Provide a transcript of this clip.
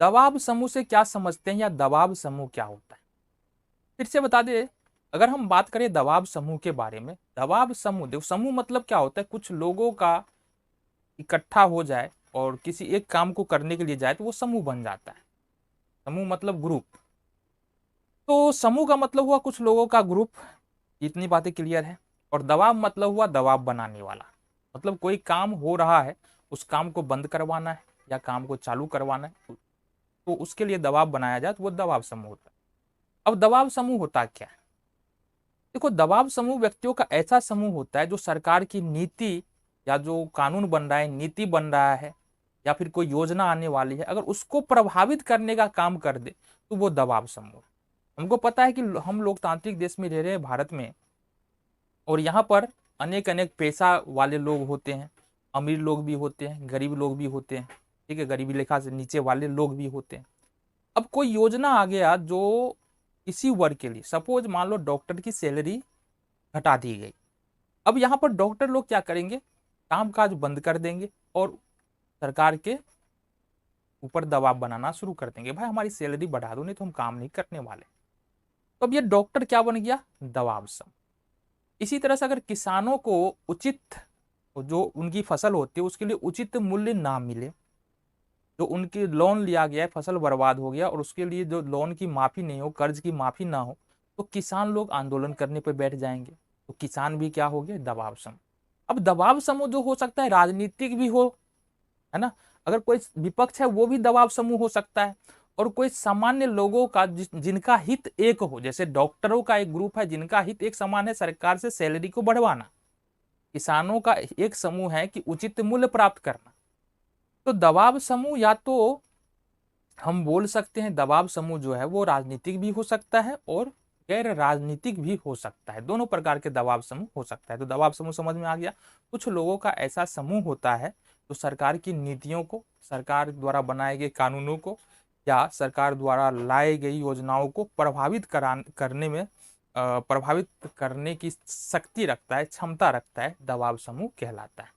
दबाव समूह से क्या समझते हैं या दबाव समूह क्या होता है? फिर से बता दे। अगर हम बात करें दबाव समूह के बारे में, दबाव समूह, देखो समूह मतलब क्या होता है, कुछ लोगों का इकट्ठा हो जाए और किसी एक काम को करने के लिए जाए तो वो समूह बन जाता है। समूह मतलब ग्रुप। तो समूह का मतलब हुआ कुछ लोगों का ग्रुप। इतनी बातें क्लियर है। और दबाव मतलब हुआ दबाव बनाने वाला। मतलब कोई काम हो रहा है, उस काम को बंद करवाना है या काम को चालू करवाना है, तो उसके लिए दबाव बनाया जाए तो वो दबाव समूह होता है। अब दबाव समूह होता क्या है? देखो, दबाव समूह व्यक्तियों का ऐसा समूह होता है जो सरकार की नीति या जो कानून बन रहा है, नीति बन रहा है, या फिर कोई योजना आने वाली है, अगर उसको प्रभावित करने का काम कर दे तो वो दबाव समूह है। हमको पता है कि हम लोकतांत्रिक देश में रह रहे हैं, भारत में, और यहाँ पर अनेक अनेक पैसा वाले लोग होते हैं, अमीर लोग भी होते हैं, गरीब लोग भी होते हैं। ठीक है, गरीबी रेखा से नीचे वाले लोग भी होते हैं। अब कोई योजना आ गया जो इसी वर्ग के लिए, सपोज मान लो डॉक्टर की सैलरी घटा दी गई। अब यहाँ पर डॉक्टर लोग क्या करेंगे, कामकाज बंद कर देंगे और सरकार के ऊपर दबाव बनाना शुरू कर देंगे, भाई हमारी सैलरी बढ़ा दो नहीं तो हम काम नहीं करने वाले। तो अब ये डॉक्टर क्या बन गया, दबाव समूह। इसी तरह से अगर किसानों को उचित, जो उनकी फसल होती है उसके लिए उचित मूल्य ना मिले, जो उनकी लोन लिया गया है फसल बर्बाद हो गया और उसके लिए जो लोन की माफी नहीं हो, कर्ज की माफी ना हो, तो किसान लोग आंदोलन करने पर बैठ जाएंगे। तो किसान भी क्या हो गए, दबाव समूह। अब दबाव समूह जो हो सकता है राजनीतिक भी हो, है ना, अगर कोई विपक्ष है वो भी दबाव समूह हो सकता है, और कोई सामान्य लोगों का जिनका हित एक हो, जैसे डॉक्टरों का एक ग्रुप है जिनका हित एक समान है, सरकार से सैलरी को बढ़वाना। किसानों का एक समूह है कि उचित मूल्य प्राप्त करना। तो दबाव समूह, या तो हम बोल सकते हैं दबाव समूह जो है वो राजनीतिक भी हो सकता है और गैर राजनीतिक भी हो सकता है, दोनों प्रकार के दबाव समूह हो सकता है। तो दबाव समूह समझ में आ गया, कुछ लोगों का ऐसा समूह होता है जो सरकार की नीतियों को, सरकार द्वारा बनाए गए कानूनों को या सरकार द्वारा लाई गई योजनाओं को करने में प्रभावित करने की शक्ति रखता है, क्षमता रखता है, दबाव समूह कहलाता है।